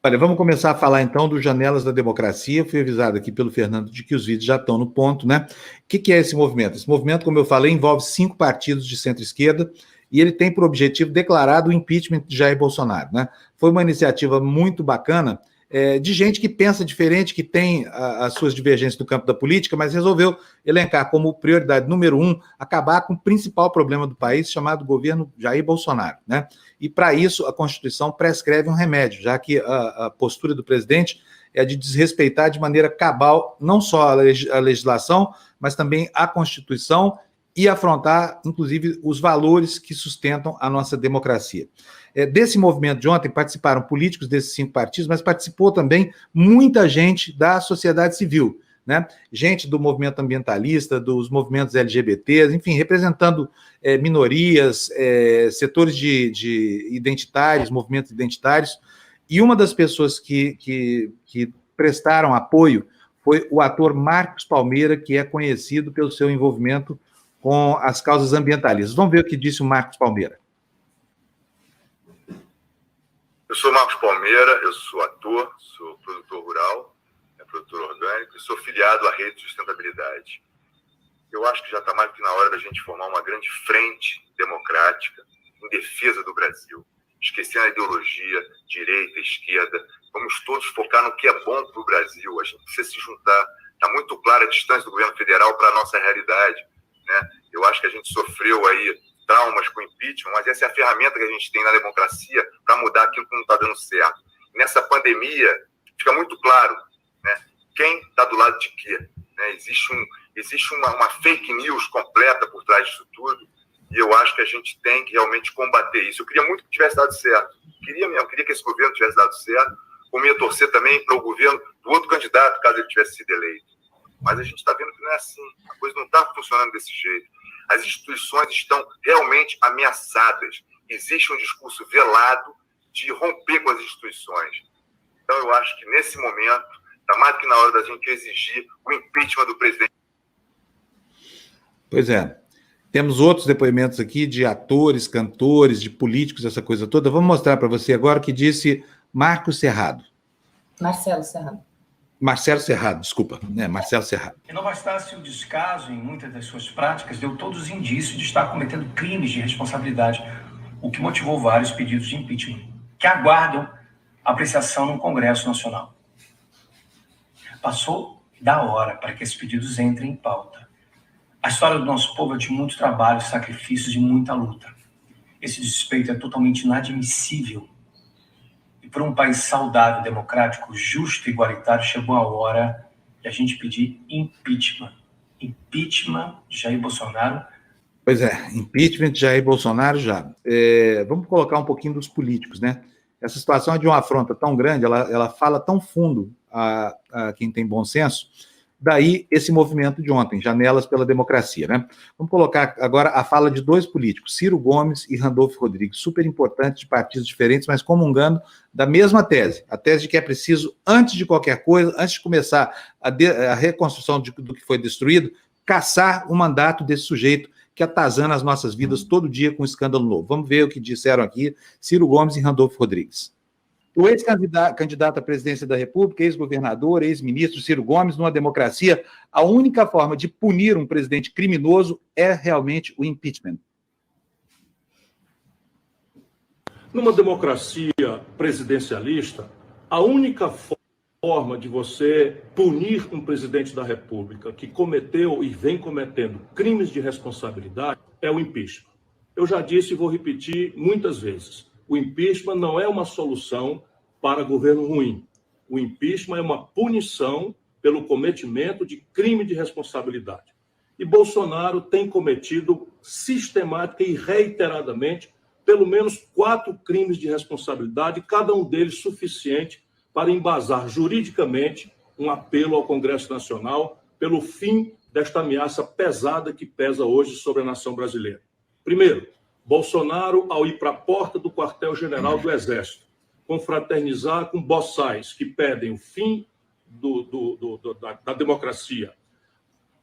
Olha, vamos começar a falar então do Janelas da Democracia. Fui avisado aqui pelo Fernando de que os vídeos já estão no ponto, né? O que é esse movimento? Esse movimento, como eu falei, envolve 5 partidos de centro-esquerda e ele tem por objetivo declarado o impeachment de Jair Bolsonaro, né? Foi uma iniciativa muito bacana, de gente que pensa diferente, que tem as suas divergências no campo da política, mas resolveu elencar como prioridade número 1 acabar com o principal problema do país, chamado governo Jair Bolsonaro, né? E, para isso, a Constituição prescreve um remédio, já que a postura do presidente é de desrespeitar de maneira cabal não só a legislação, mas também a Constituição e afrontar, inclusive, os valores que sustentam a nossa democracia. Desse movimento de ontem participaram políticos desses 5 partidos, mas participou também muita gente da sociedade civil, né? Gente do movimento ambientalista, dos movimentos LGBTs, enfim, representando minorias, setores de identitários, movimentos identitários. E uma das pessoas que prestaram apoio foi o ator Marcos Palmeira, que é conhecido pelo seu envolvimento com as causas ambientalistas. Vamos ver o que disse o Marcos Palmeira. Eu sou Marcos Palmeira, eu sou ator, sou produtor rural, produtor orgânico, e sou filiado à Rede de Sustentabilidade. Eu acho que já está mais do que na hora da gente formar uma grande frente democrática em defesa do Brasil, esquecendo a ideologia, direita, esquerda. Vamos todos focar no que é bom para o Brasil. A gente precisa se juntar. Está muito clara a distância do governo federal para a nossa realidade, né? Eu acho que a gente sofreu aí traumas com impeachment, mas essa é a ferramenta que a gente tem na democracia para mudar aquilo que não está dando certo. Nessa pandemia, fica muito claro, né, quem está do lado de quê, né? Existe uma fake news completa por trás disso tudo, e eu acho que a gente tem que realmente combater isso. Eu queria muito que tivesse dado certo, queria que esse governo tivesse dado certo, como ia torcer também para o governo do outro candidato, caso ele tivesse sido eleito. Mas a gente está vendo que não é assim, a coisa não está funcionando desse jeito. As instituições estão realmente ameaçadas. Existe um discurso velado de romper com as instituições. Então, eu acho que, nesse momento, está mais do que na hora da gente exigir o impeachment do presidente. Pois é. Temos outros depoimentos aqui de atores, cantores, de políticos, essa coisa toda. Vamos mostrar para você agora o que disse Marcos Serrado. Marcelo Serrado. Marcelo Serrado, desculpa. Marcelo Serrado. E não bastasse o descaso em muitas das suas práticas, deu todos os indícios de estar cometendo crimes de responsabilidade, o que motivou vários pedidos de impeachment, que aguardam apreciação no Congresso Nacional. Passou da hora para que esses pedidos entrem em pauta. A história do nosso povo é de muito trabalho, sacrifícios e muita luta. Esse desrespeito é totalmente inadmissível. E por um país saudável, democrático, justo e igualitário, chegou a hora de a gente pedir impeachment. Impeachment de Jair Bolsonaro. Pois é, impeachment de Jair Bolsonaro já. Vamos colocar um pouquinho dos políticos, né? Essa situação é de uma afronta tão grande, ela fala tão fundo a quem tem bom senso, daí esse movimento de ontem, Janelas pela Democracia, né? Vamos colocar agora a fala de 2 políticos, Ciro Gomes e Randolfo Rodrigues, super importantes, de partidos diferentes, mas comungando da mesma tese, a tese de que é preciso, antes de qualquer coisa, antes de começar a reconstrução do que foi destruído, caçar o mandato desse sujeito que atazana as nossas vidas todo dia com um escândalo novo. Vamos ver o que disseram aqui Ciro Gomes e Randolfo Rodrigues. O ex-candidato à presidência da República, ex-governador, ex-ministro Ciro Gomes, numa democracia, a única forma de punir um presidente criminoso é realmente o impeachment. Numa democracia presidencialista, a única forma de você punir um presidente da República que cometeu e vem cometendo crimes de responsabilidade é o impeachment. Eu já disse e vou repetir muitas vezes. O impeachment não é uma solução para governo ruim. O impeachment é uma punição pelo cometimento de crime de responsabilidade. E Bolsonaro tem cometido sistemática e reiteradamente pelo menos 4 crimes de responsabilidade, cada um deles suficiente para embasar juridicamente um apelo ao Congresso Nacional pelo fim desta ameaça pesada que pesa hoje sobre a nação brasileira. Primeiro, Bolsonaro, ao ir para a porta do quartel-general do Exército, confraternizar com boçais que pedem o fim da democracia,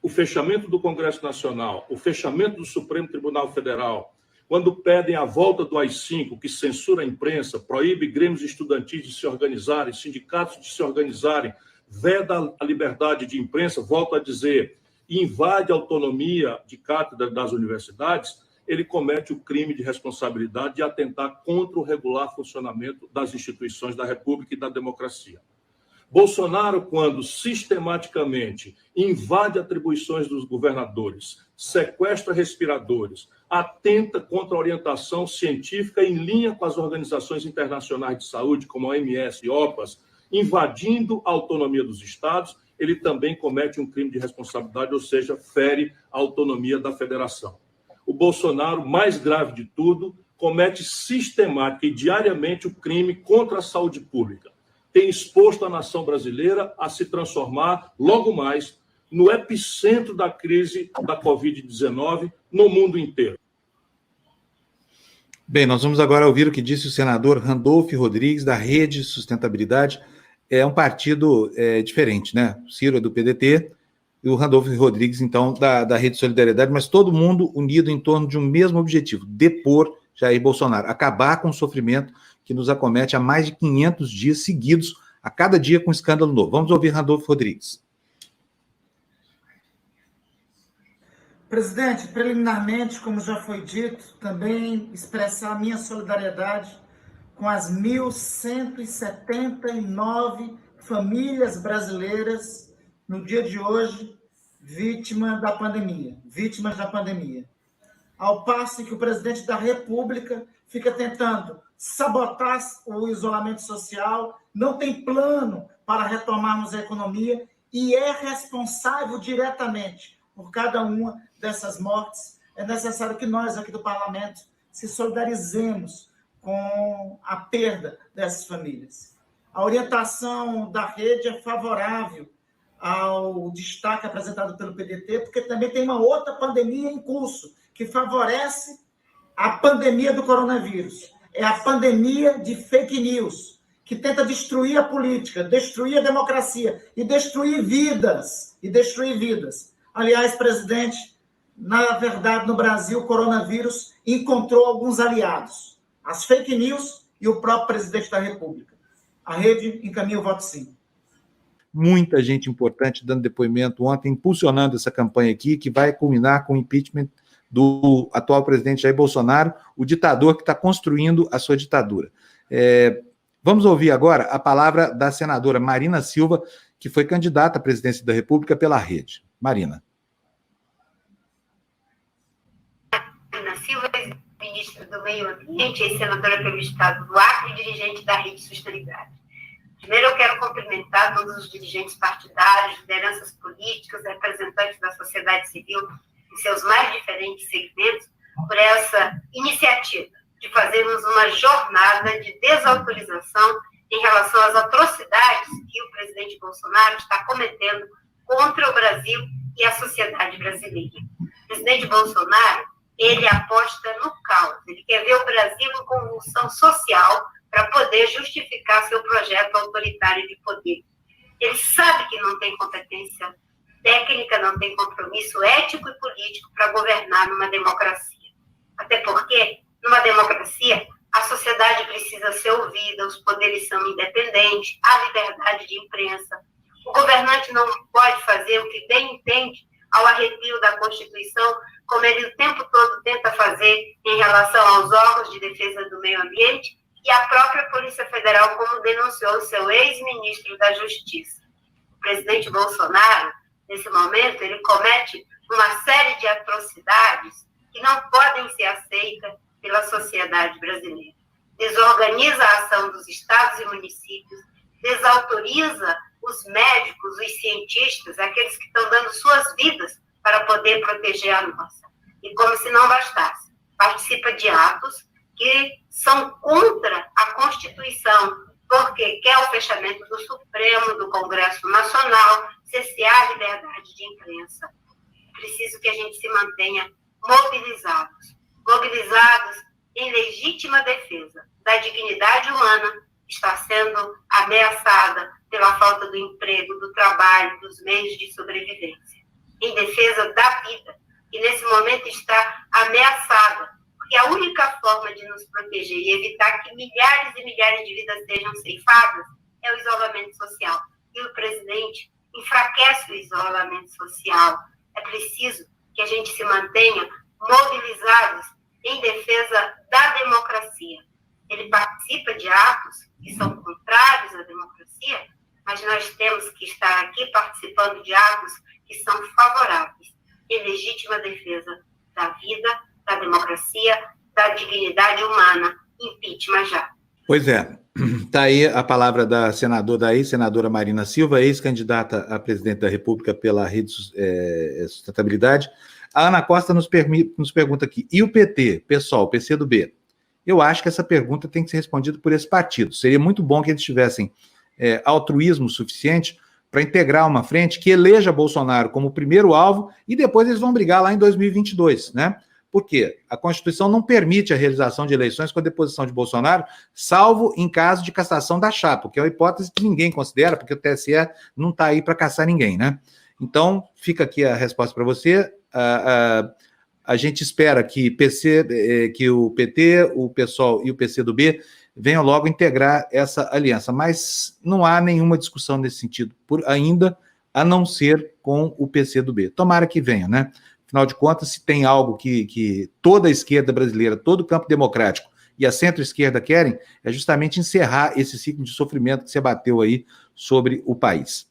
o fechamento do Congresso Nacional, o fechamento do Supremo Tribunal Federal, quando pedem a volta do AI-5, que censura a imprensa, proíbe grêmios estudantis de se organizarem, sindicatos de se organizarem, veda a liberdade de imprensa, volto a dizer, invade a autonomia de cátedra das universidades, ele comete o crime de responsabilidade de atentar contra o regular funcionamento das instituições da República e da democracia. Bolsonaro, quando sistematicamente invade atribuições dos governadores, sequestra respiradores, atenta contra a orientação científica em linha com as organizações internacionais de saúde, como a OMS e OPAS, invadindo a autonomia dos estados, ele também comete um crime de responsabilidade, ou seja, fere a autonomia da federação. O Bolsonaro, mais grave de tudo, comete sistemática e diariamente o crime contra a saúde pública. Tem exposto a nação brasileira a se transformar, logo mais, no epicentro da crise da Covid-19 no mundo inteiro. Bem, nós vamos agora ouvir o que disse o senador Randolph Rodrigues, da Rede Sustentabilidade. É um partido diferente, né? O Ciro é do PDT e o Randolph Rodrigues, então, da Rede Solidariedade, mas todo mundo unido em torno de um mesmo objetivo: depor Jair Bolsonaro, acabar com o sofrimento que nos acomete há mais de 500 dias seguidos, a cada dia com um escândalo novo. Vamos ouvir Randolph Rodrigues. Presidente, preliminarmente, como já foi dito, também expressar a minha solidariedade com as 1.179 famílias brasileiras no dia de hoje, vítimas da pandemia. Ao passo que o presidente da República fica tentando sabotar o isolamento social, não tem plano para retomarmos a economia e é responsável diretamente por cada uma dessas mortes. É necessário que nós, aqui do Parlamento, se solidarizemos com a perda dessas famílias. A orientação da rede é favorável ao destaque apresentado pelo PDT, porque também tem uma outra pandemia em curso, que favorece a pandemia do coronavírus. É a pandemia de fake news, que tenta destruir a política, destruir a democracia e destruir vidas. Aliás, presidente, na verdade, no Brasil, o coronavírus encontrou alguns aliados: as fake news e o próprio presidente da República. A rede encaminha o voto sim. Muita gente importante dando depoimento ontem, impulsionando essa campanha aqui, que vai culminar com o impeachment do atual presidente Jair Bolsonaro, o ditador que está construindo a sua ditadura. Vamos ouvir agora a palavra da senadora Marina Silva, que foi candidata à presidência da República pela Rede. Marina. Marina Silva, ministra do Meio Ambiente e senadora pelo Estado do Acre e dirigente da Rede Sustentabilidade. Primeiro, eu quero cumprimentar todos os dirigentes partidários, lideranças políticas, representantes da sociedade civil em seus mais diferentes segmentos, por essa iniciativa de fazermos uma jornada de desautorização em relação às atrocidades que o presidente Bolsonaro está cometendo contra o Brasil e a sociedade brasileira. O presidente Bolsonaro, ele aposta no caos, ele quer ver o Brasil em convulsão social para poder justificar seu projeto autoritário de poder. Ele sabe que não tem competência técnica, não tem compromisso ético e político para governar numa democracia. Até porque, numa democracia, a sociedade precisa ser ouvida, os poderes são independentes, há liberdade de imprensa. O governante não pode fazer o que bem entende ao arrepio da Constituição, como ele o tempo todo tenta fazer em relação aos órgãos de defesa do meio ambiente e a própria Polícia Federal, como denunciou o seu ex-ministro da Justiça. O presidente Bolsonaro, nesse momento, ele comete uma série de atrocidades que não podem ser aceitas pela sociedade brasileira. Desorganiza a ação dos estados e municípios, desautoriza os médicos, os cientistas, aqueles que estão dando suas vidas para poder proteger a nossa. E como se não bastasse, participa de atos que são contra a Constituição, porque quer o fechamento do Supremo, do Congresso Nacional, cessear a liberdade de imprensa. Preciso que a gente se mantenha mobilizados em legítima defesa da dignidade humana, que está sendo ameaçada pela falta do emprego, do trabalho, dos meios de sobrevivência, em defesa da vida, que nesse momento está ameaçada, Porque a única forma de nos proteger e evitar que milhares e milhares de vidas sejam ceifadas é o isolamento social. E o presidente enfraquece o isolamento social. É preciso que a gente se mantenha mobilizados em defesa da democracia. Ele participa de atos que são contrários à democracia, mas nós temos que estar aqui participando de atos que são favoráveis em legítima defesa da vida, da democracia, da dignidade humana. Impeachment já. Pois é, está aí a palavra da ex-senadora Marina Silva, ex-candidata a presidente da República pela Rede Sustentabilidade. A Ana Costa nos pergunta aqui, e o PT, PSOL, PCdoB? Eu acho que essa pergunta tem que ser respondida por esse partido. Seria muito bom que eles tivessem altruísmo suficiente para integrar uma frente que eleja Bolsonaro como primeiro alvo e depois eles vão brigar lá em 2022, né? Por quê? A Constituição não permite a realização de eleições com a deposição de Bolsonaro, salvo em caso de cassação da chapa, que é uma hipótese que ninguém considera, porque o TSE não está aí para caçar ninguém, né? Então, fica aqui a resposta para você. A gente espera que o PT, o PSOL e o PCdoB venham logo integrar essa aliança, mas não há nenhuma discussão nesse sentido ainda, a não ser com o PCdoB. Tomara que venha, né? Afinal de contas, se tem algo que toda a esquerda brasileira, todo o campo democrático e a centro-esquerda querem, é justamente encerrar esse ciclo de sofrimento que se abateu aí sobre o país.